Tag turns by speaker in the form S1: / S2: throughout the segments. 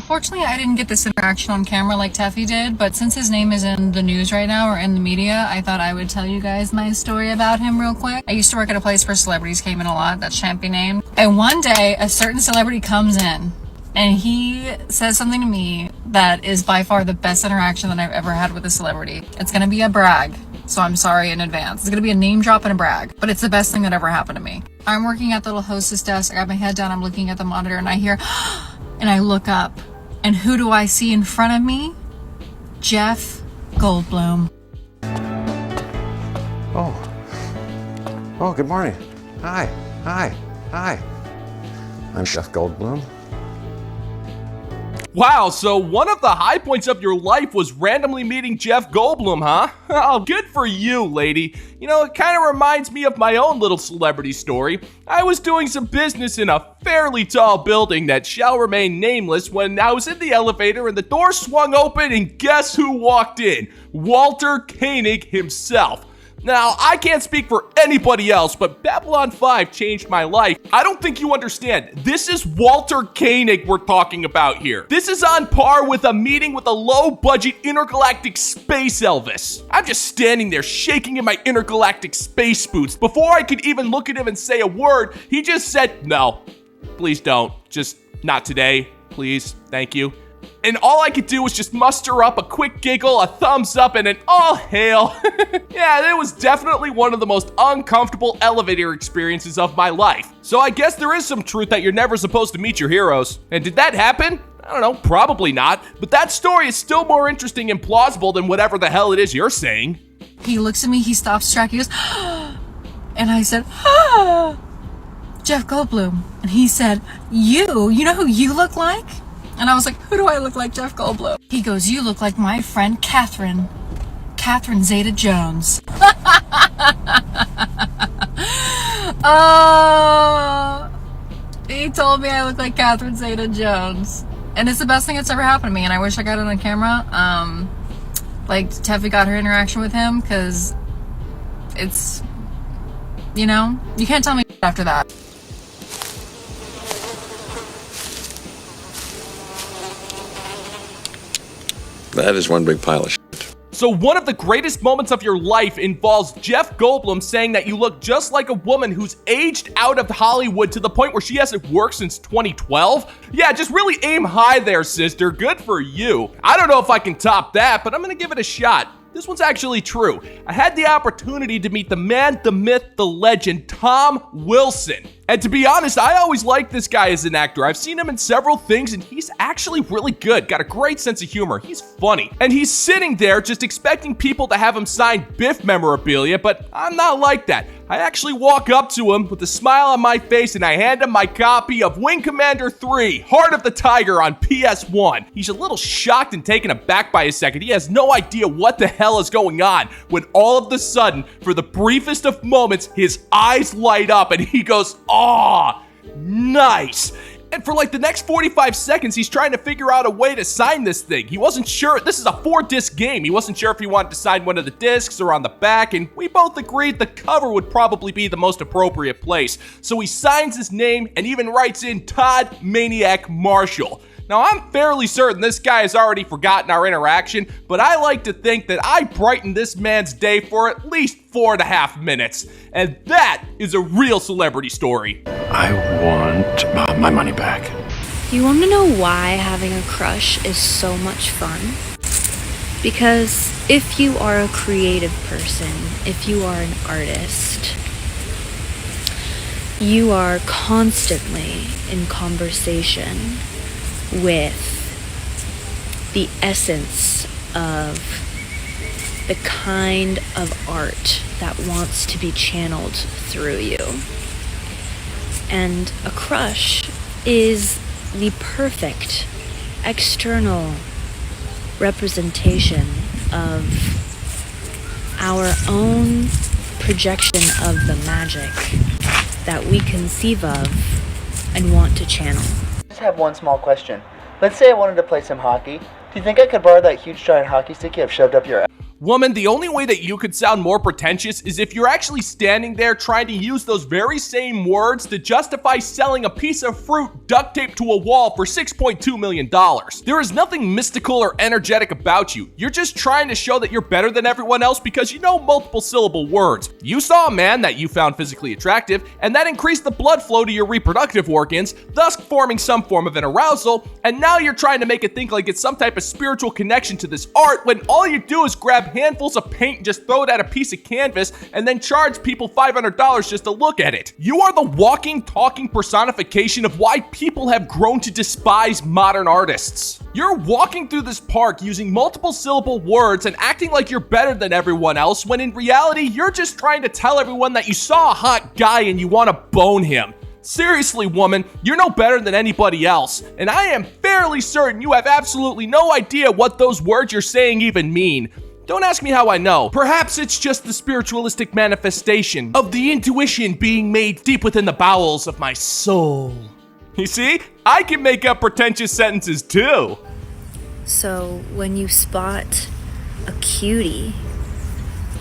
S1: Unfortunately, I didn't get this interaction on camera like Teffy did, but since his name is in the news right now or in the media, I thought I would tell you guys my story about him real quick. I used to work at a place where celebrities came in a lot, that shan't be named. And one day, a certain celebrity comes in and he says something to me that is by far the best interaction that I've ever had with a celebrity. It's gonna be a brag, so I'm sorry in advance. It's gonna be a name drop and a brag, but it's the best thing that ever happened to me. I'm working at the little hostess desk. I got my head down, I'm looking at the monitor, and I hear, and I look up, and who do I see in front of me? Jeff Goldblum.
S2: Oh, good morning. Hi. I'm Jeff Goldblum.
S3: Wow, so one of the high points of your life was randomly meeting Jeff Goldblum, huh? Oh, good for you, lady. You know, it kind of reminds me of my own little celebrity story. I was doing some business in a fairly tall building that shall remain nameless when I was in the elevator and the door swung open and guess who walked in? Walter Koenig himself. Now, I can't speak for anybody else, but Babylon 5 changed my life. I don't think you understand. This is Walter Koenig we're talking about here. This is on par with a meeting with a low-budget intergalactic space Elvis. I'm just standing there shaking in my intergalactic space boots. Before I could even look at him and say a word, he just said, "No, please don't. Just not today. Please. Thank you." And all I could do was just muster up a quick giggle, a thumbs up, and an all hail. Yeah, it was definitely one of the most uncomfortable elevator experiences of my life. So I guess there is some truth that you're never supposed to meet your heroes. And did that happen? I don't know, probably not. But that story is still more interesting and plausible than whatever the hell it is you're saying.
S1: He looks at me, he stops track, he goes, and I said, Jeff Goldblum. And he said, you know who you look like? And I was like, who do I look like, Jeff Goldblum? He goes, you look like my friend Catherine Zeta-Jones. Oh, he told me I look like Catherine Zeta-Jones. And it's the best thing that's ever happened to me, and I wish I got it on camera. Like Teffy got her interaction with him, because it's, you know, you can't tell me after that.
S2: That is one big pile of shit.
S3: So one of the greatest moments of your life involves Jeff Goldblum saying that you look just like a woman who's aged out of Hollywood to the point where she hasn't worked since 2012. Yeah, just really aim high there, sister. Good for you. I don't know if I can top that, but I'm gonna give it a shot. This one's actually true. I had the opportunity to meet the man, the myth, the legend, Tom Wilson. And to be honest, I always liked this guy as an actor. I've seen him in several things and he's actually really good. Got a great sense of humor. He's funny. And he's sitting there just expecting people to have him sign Biff memorabilia, but I'm not like that. I actually walk up to him with a smile on my face and I hand him my copy of Wing Commander 3, Heart of the Tiger on PS1. He's a little shocked and taken aback by a second. He has no idea what the hell is going on when all of a sudden, for the briefest of moments, his eyes light up and he goes, "Aw, nice." And for like the next 45 seconds, he's trying to figure out a way to sign this thing. He wasn't sure. This is a 4-disc game. He wasn't sure if he wanted to sign one of the discs or on the back, and we both agreed the cover would probably be the most appropriate place. So he signs his name and even writes in Todd Maniac Marshall. Now, I'm fairly certain this guy has already forgotten our interaction, but I like to think that I brightened this man's day for at least 4.5 minutes. And that is a real celebrity story.
S2: I want my money back.
S4: You want to know why having a crush is so much fun? Because if you are a creative person, if you are an artist, you are constantly in conversation with the essence of the kind of art that wants to be channeled through you. And a crush is the perfect external representation of our own projection of the magic that we conceive of and want to channel.
S5: I just have one small question. Let's say I wanted to play some hockey. Do you think I could borrow that huge giant hockey stick you have shoved up your ass?
S3: Woman, the only way that you could sound more pretentious is if you're actually standing there trying to use those very same words to justify selling a piece of fruit duct taped to a wall for $6.2 million. There is nothing mystical or energetic about you. You're just trying to show that you're better than everyone else because you know multiple syllable words. You saw a man that you found physically attractive, and that increased the blood flow to your reproductive organs, thus forming some form of an arousal, and now you're trying to make it think like it's some type of spiritual connection to this art when all you do is grab handfuls of paint and just throw it at a piece of canvas and then charge people $500 just to look at it. You are the walking, talking personification of why people have grown to despise modern artists. You're walking through this park using multiple syllable words and acting like you're better than everyone else when in reality you're just trying to tell everyone that you saw a hot guy and you want to bone him. Seriously, woman, you're no better than anybody else, and I am fairly certain you have absolutely no idea what those words you're saying even mean. Don't ask me how I know. Perhaps it's just the spiritualistic manifestation of the intuition being made deep within the bowels of my soul. You see, I can make up pretentious sentences too.
S4: So when you spot a cutie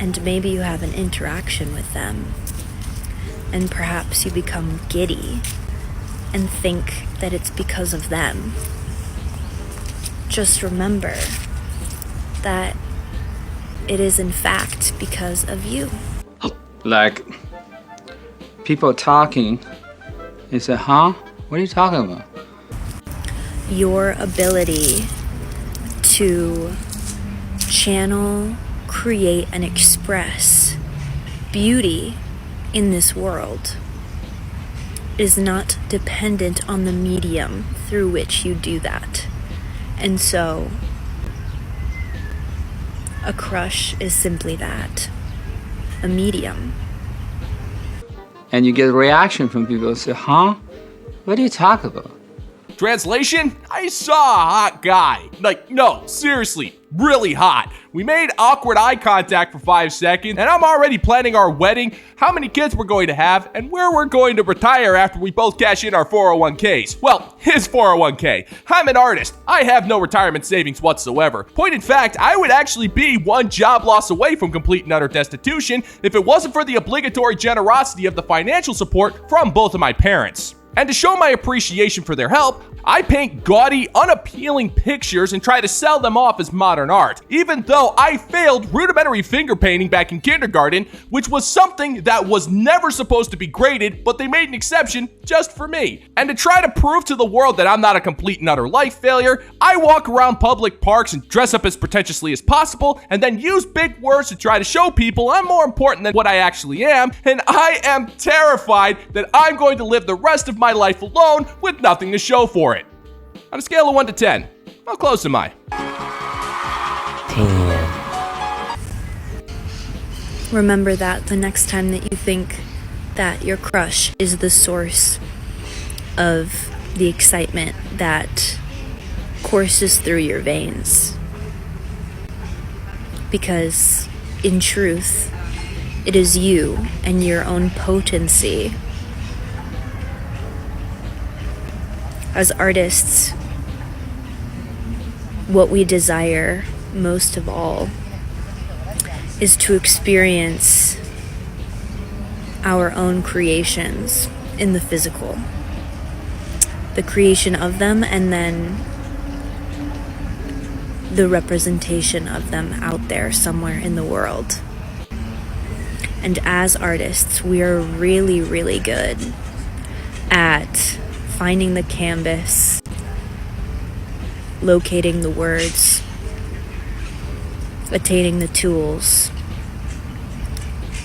S4: and maybe you have an interaction with them, and perhaps you become giddy and think that it's because of them, just remember that it is in fact because of you.
S5: Like, people talking, they say, huh? What are you talking about?
S4: Your ability to channel, create, and express beauty in this world is not dependent on the medium through which you do that. And so a crush is simply that, a medium.
S5: And you get a reaction from people who say, huh? What are you talking about?
S3: Translation? I saw a hot guy. Like, no, seriously, really hot. We made awkward eye contact for 5 seconds, and I'm already planning our wedding, how many kids we're going to have, and where we're going to retire after we both cash in our 401ks. Well, his 401k. I'm an artist. I have no retirement savings whatsoever. Point in fact, I would actually be one job loss away from complete and utter destitution if it wasn't for the obligatory generosity of the financial support from both of my parents. And to show my appreciation for their help, I paint gaudy, unappealing pictures and try to sell them off as modern art, even though I failed rudimentary finger painting back in kindergarten, which was something that was never supposed to be graded, but they made an exception just for me. And to try to prove to the world that I'm not a complete and utter life failure, I walk around public parks and dress up as pretentiously as possible, and then use big words to try to show people I'm more important than what I actually am, and I am terrified that I'm going to live the rest of my life alone with nothing to show for it. On a scale of 1 to 10, how close am I?
S4: Remember that the next time that you think that your crush is the source of the excitement that courses through your veins. Because in truth, it is you and your own potency. As artists, what we desire most of all is to experience our own creations in the physical. The creation of them and then the representation of them out there somewhere in the world. And as artists, we are really, really good at finding the canvas, locating the words, attaining the tools,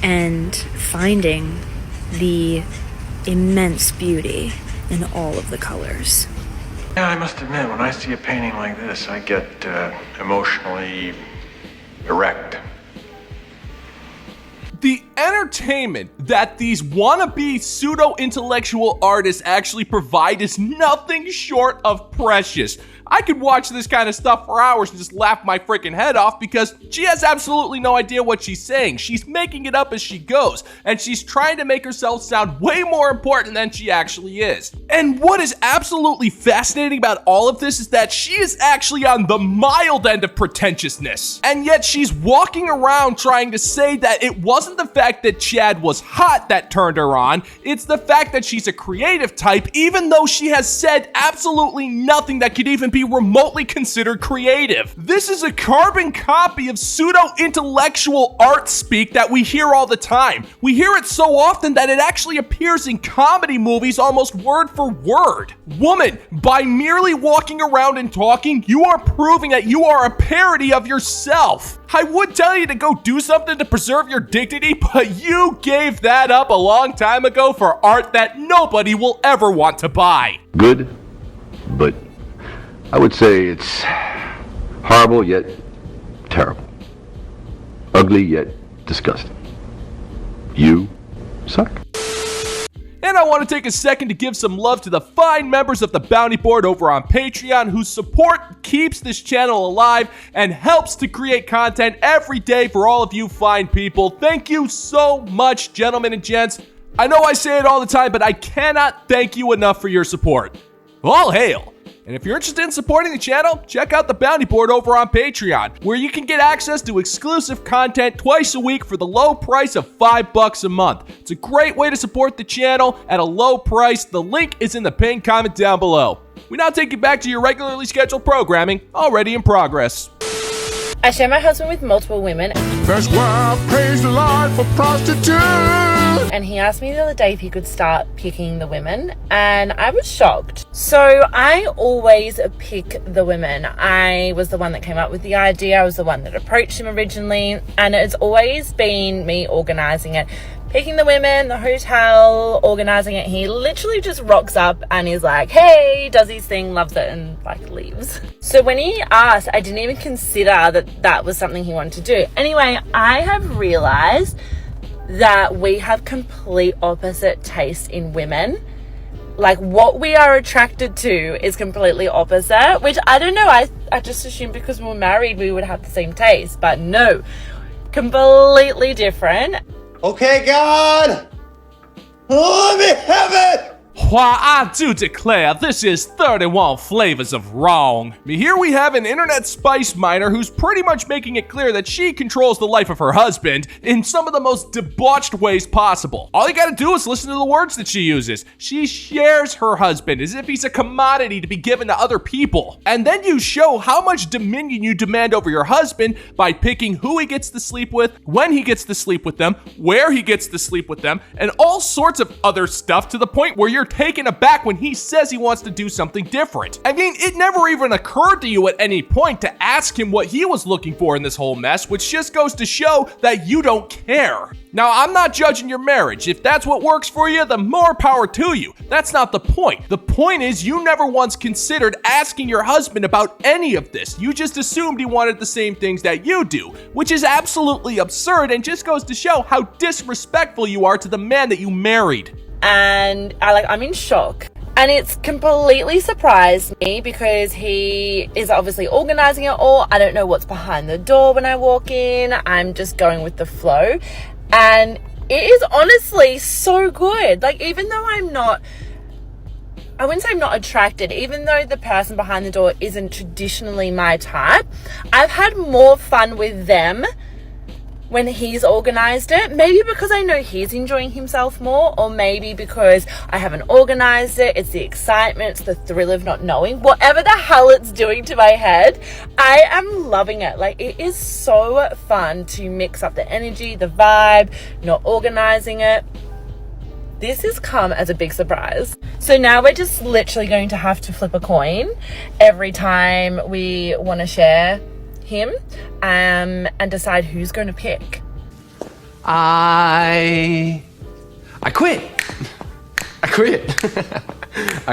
S4: and finding the immense beauty in all of the colors.
S6: Yeah, I must admit, when I see a painting like this, I get emotionally erect.
S3: The entertainment that these wannabe pseudo-intellectual artists actually provide is nothing short of precious. I could watch this kind of stuff for hours and just laugh my freaking head off because she has absolutely no idea what she's saying. She's making it up as she goes, and she's trying to make herself sound way more important than she actually is. And what is absolutely fascinating about all of this is that she is actually on the mild end of pretentiousness. And yet she's walking around trying to say that it wasn't the fact that Chad was hot that turned her on, it's the fact that she's a creative type, even though she has said absolutely nothing that could even be remotely considered creative. This is a carbon copy of pseudo-intellectual art speak that we hear all the time. We hear it so often that it actually appears in comedy movies almost word for word. Woman, by merely walking around and talking, you are proving that you are a parody of yourself. I would tell you to go do something to preserve your dignity, but you gave that up a long time ago for art that nobody will ever want to buy.
S7: Good, but I would say it's horrible yet terrible. Ugly yet disgusting. You suck.
S3: And I want to take a second to give some love to the fine members of the Bounty Board over on Patreon whose support keeps this channel alive and helps to create content every day for all of you fine people. Thank you so much, gentlemen and gents. I know I say it all the time, but I cannot thank you enough for your support. All hail! And if you're interested in supporting the channel, check out the Bounty Board over on Patreon, where you can get access to exclusive content twice a week for the low price of $5 a month. It's a great way to support the channel at a low price. The link is in the pinned comment down below. We now take you back to your regularly scheduled programming, already in progress.
S8: I share my husband with multiple women.
S9: That's why I praise the Lord for prostitutes.
S8: And he asked me the other day if he could start picking the women, and I was shocked. So I always pick the women. I was the one that came up with the idea. I was the one that approached him originally, and it's always been me organizing it. Picking the women, the hotel, organizing it. He literally just rocks up and he's like, hey, does his thing, loves it, and like leaves. So when he asked, I didn't even consider that that was something he wanted to do. Anyway, I have realized that we have complete opposite taste in women. Like what we are attracted to is completely opposite, which I don't know. I just assumed because we were married we would have the same taste, but no, completely different.
S10: Okay, God, let me have it.
S3: Why, I do declare this is 31 flavors of wrong. Here we have an internet spice miner who's pretty much making it clear that she controls the life of her husband in some of the most debauched ways possible. All you gotta do is listen to the words that she uses. She shares her husband as if he's a commodity to be given to other people. And then you show how much dominion you demand over your husband by picking who he gets to sleep with, when he gets to sleep with them, where he gets to sleep with them, and all sorts of other stuff to the point where you're taken aback when he says he wants to do something different. I mean, it never even occurred to you at any point to ask him what he was looking for in this whole mess, which just goes to show that you don't care. Now, I'm not judging your marriage. If that's what works for you, then more power to you. That's not the point. The point is you never once considered asking your husband about any of this. You just assumed he wanted the same things that you do, which is absolutely absurd and just goes to show how disrespectful you are to the man that you married.
S8: And I'm in shock. And it's completely surprised me because he is obviously organizing it all. I don't know what's behind the door when I walk in. I'm just going with the flow. And it is honestly so good. Like, even though I wouldn't say I'm not attracted, even though the person behind the door isn't traditionally my type, I've had more fun with them when he's organized it. Maybe because I know he's enjoying himself more, or maybe because I haven't organized it. It's the excitement, it's the thrill of not knowing. Whatever the hell it's doing to my head, I am loving it. Like, it is so fun to mix up the energy, the vibe, not organizing it. This has come as a big surprise. So now we're just literally going to have to flip a coin every time we want to share him and decide who's going to pick.
S5: I quit. I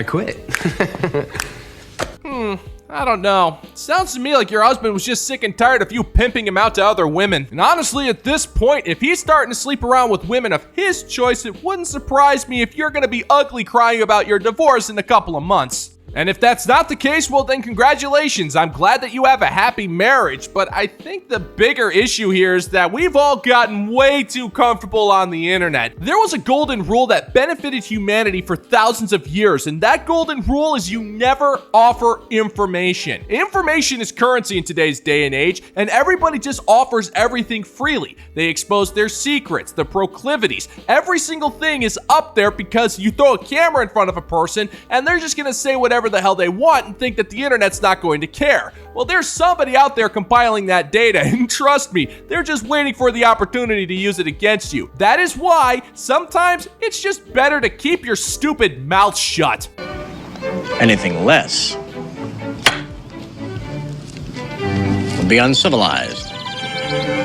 S5: quit.
S3: I don't know. Sounds to me like your husband was just sick and tired of you pimping him out to other women. And honestly, at this point, if he's starting to sleep around with women of his choice, it wouldn't surprise me if you're gonna be ugly crying about your divorce in a couple of months. And if that's not the case, well then congratulations. I'm glad that you have a happy marriage, but I think the bigger issue here is that we've all gotten way too comfortable on the internet. There was a golden rule that benefited humanity for thousands of years, and that golden rule is you never offer information. Information is currency in today's day and age, and everybody just offers everything freely. They expose their secrets, their proclivities. Every single thing is up there because you throw a camera in front of a person and they're just gonna say whatever the hell they want and think that the internet's not going to care. Well, there's somebody out there compiling that data, and trust me, they're just waiting for the opportunity to use it against you. That is why sometimes it's just better to keep your stupid mouth shut.
S11: Anything less would be uncivilized.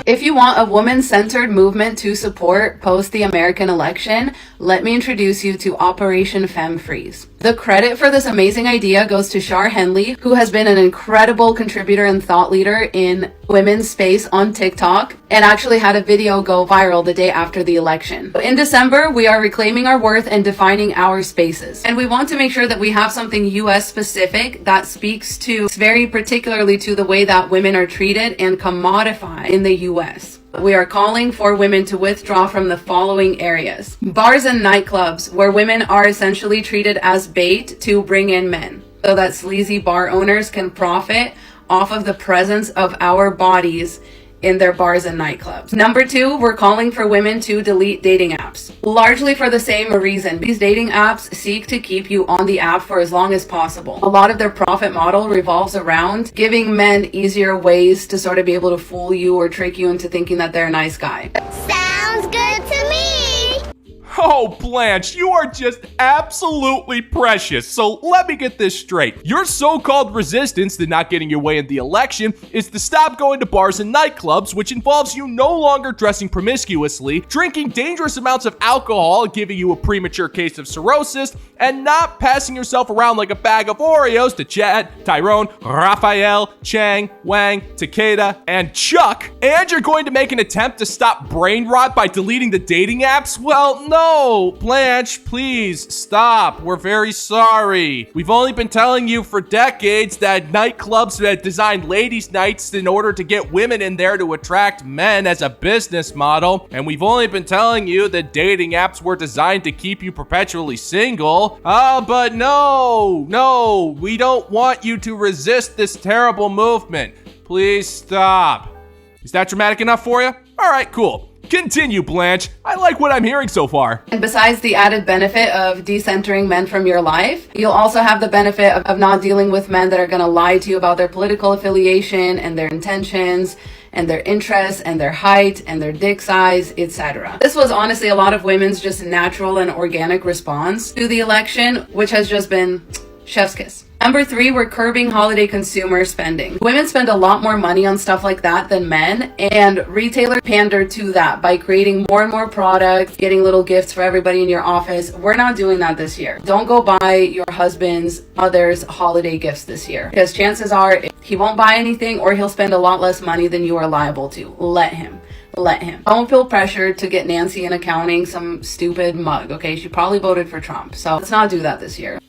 S12: If you want a woman-centered movement to support post the American election, let me introduce you to Operation Femme Freeze. The credit for this amazing idea goes to Shar Henley, who has been an incredible contributor and thought leader in women's space on TikTok, and actually had a video go viral the day after the election. In December, we are reclaiming our worth and defining our spaces. And we want to make sure that we have something US specific that speaks to very particularly to the way that women are treated and commodified in the US. We are calling for women to withdraw from the following areas. Bars and nightclubs, where women are essentially treated as bait to bring in men, so that sleazy bar owners can profit off of the presence of our bodies in their bars and nightclubs. Number 2, we're calling for women to delete dating apps, largely for the same reason. These dating apps seek to keep you on the app for as long as possible. A lot of their profit model revolves around giving men easier ways to sort of be able to fool you or trick you into thinking that they're a nice guy.
S13: Sounds good to me.
S3: Oh, Blanche, you are just absolutely precious. So let me get this straight. Your so-called resistance to not getting your way in the election is to stop going to bars and nightclubs, which involves you no longer dressing promiscuously, drinking dangerous amounts of alcohol, giving you a premature case of cirrhosis, and not passing yourself around like a bag of Oreos to Chad, Tyrone, Raphael, Chang, Wang, Takeda, and Chuck. And you're going to make an attempt to stop brain rot by deleting the dating apps? Well, no, Blanche, please stop. We're very sorry. We've only been telling you for decades that nightclubs that designed ladies' nights in order to get women in there to attract men as a business model. And we've only been telling you that dating apps were designed to keep you perpetually single. But no, we don't want you to resist this terrible movement. Please stop. Is that dramatic enough for you? All right, cool. Continue, Blanche. I like what I'm hearing so far.
S12: And besides the added benefit of decentering men from your life, you'll also have the benefit of not dealing with men that are going to lie to you about their political affiliation and their intentions and their interests and their height and their dick size, etc. This was honestly a lot of women's just natural and organic response to the election, which has just been chef's kiss. Number 3, we're curbing holiday consumer spending. Women spend a lot more money on stuff like that than men, and retailers pander to that by creating more and more products, getting little gifts for everybody in your office. We're not doing that this year. Don't go buy your husband's mother's holiday gifts this year, because chances are he won't buy anything or he'll spend a lot less money than you are liable to. Let him. Don't feel pressured to get Nancy in accounting some stupid mug, okay? She probably voted for Trump, so let's not do that this year.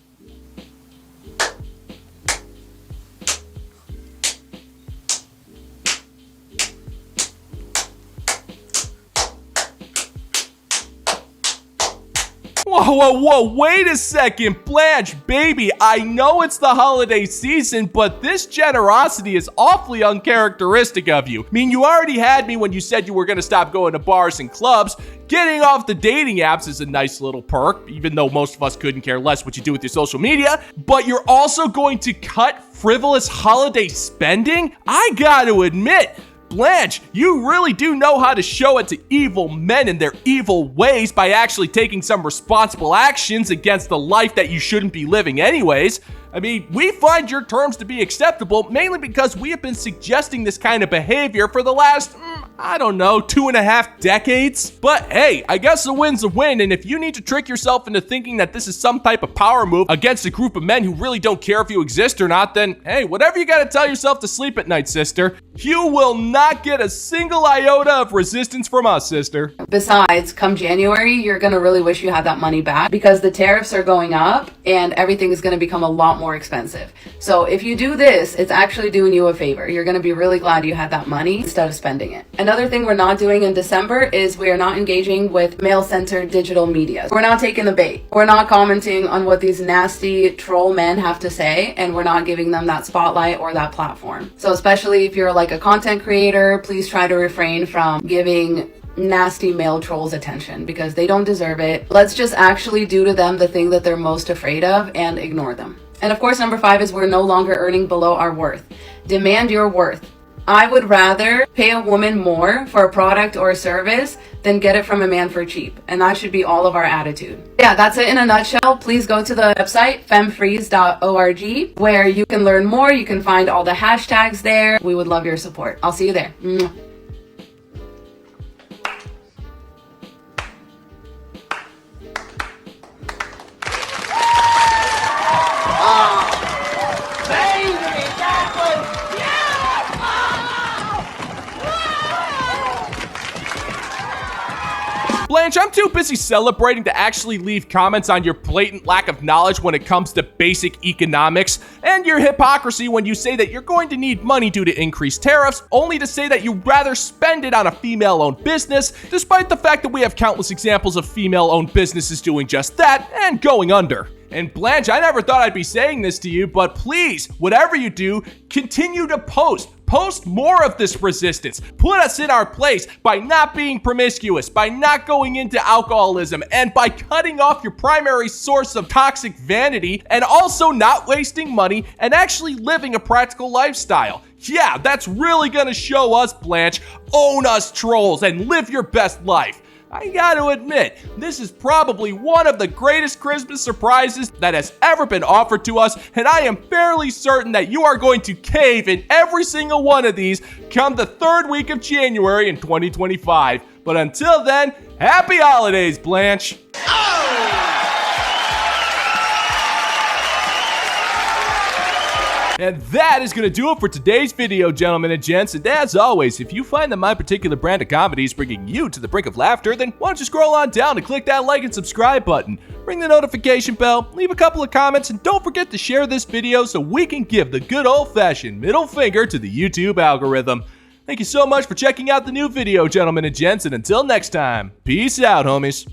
S3: Whoa, wait a second, Blanche, baby, I know it's the holiday season, but this generosity is awfully uncharacteristic of you. I mean, you already had me when you said you were going to stop going to bars and clubs. Getting off the dating apps is a nice little perk, even though most of us couldn't care less what you do with your social media, but you're also going to cut frivolous holiday spending? I gotta admit, Blanche, you really do know how to show it to evil men and their evil ways by actually taking some responsible actions against the life that you shouldn't be living anyways. I mean, we find your terms to be acceptable mainly because we have been suggesting this kind of behavior for the last, 2.5 decades. But hey, I guess a win's a win, and if you need to trick yourself into thinking that this is some type of power move against a group of men who really don't care if you exist or not, then hey, whatever you gotta tell yourself to sleep at night, sister. You will not get a single iota of resistance from us, sister.
S12: Besides, come January, you're gonna really wish you had that money back because the tariffs are going up and everything is gonna become a lot more more expensive. So if you do this, it's actually doing you a favor. You're going to be really glad you had that money instead of spending it. Another thing we're not doing in December is we are not engaging with male-centered digital media. We're not taking the bait. We're not commenting on what these nasty troll men have to say, and we're not giving them that spotlight or that platform. So especially if you're like a content creator, please try to refrain from giving nasty male trolls attention because they don't deserve it. Let's just actually do to them the thing that they're most afraid of and ignore them. And of course, number 5 is we're no longer earning below our worth. Demand your worth. I would rather pay a woman more for a product or a service than get it from a man for cheap. And that should be all of our attitude. Yeah, that's it in a nutshell. Please go to the website, femmefreeze.org, where you can learn more. You can find all the hashtags there. We would love your support. I'll see you there. Mwah.
S3: Blanche, I'm too busy celebrating to actually leave comments on your blatant lack of knowledge when it comes to basic economics, and your hypocrisy when you say that you're going to need money due to increased tariffs, only to say that you'd rather spend it on a female-owned business, despite the fact that we have countless examples of female-owned businesses doing just that and going under. And Blanche, I never thought I'd be saying this to you, but please, whatever you do, continue to post. Post more of this resistance. Put us in our place by not being promiscuous, by not going into alcoholism, and by cutting off your primary source of toxic vanity, and also not wasting money and actually living a practical lifestyle. Yeah, that's really gonna show us, Blanche. Own us, trolls, and live your best life. I gotta admit, this is probably one of the greatest Christmas surprises that has ever been offered to us, and I am fairly certain that you are going to cave in every single one of these come the 3rd week of January in 2025. But until then, happy holidays, Blanche. And that is going to do it for today's video, gentlemen and gents. And as always, if you find that my particular brand of comedy is bringing you to the brink of laughter, then why don't you scroll on down and click that like and subscribe button. Ring the notification bell, leave a couple of comments, and don't forget to share this video so we can give the good old-fashioned middle finger to the YouTube algorithm. Thank you so much for checking out the new video, gentlemen and gents, and until next time, peace out, homies.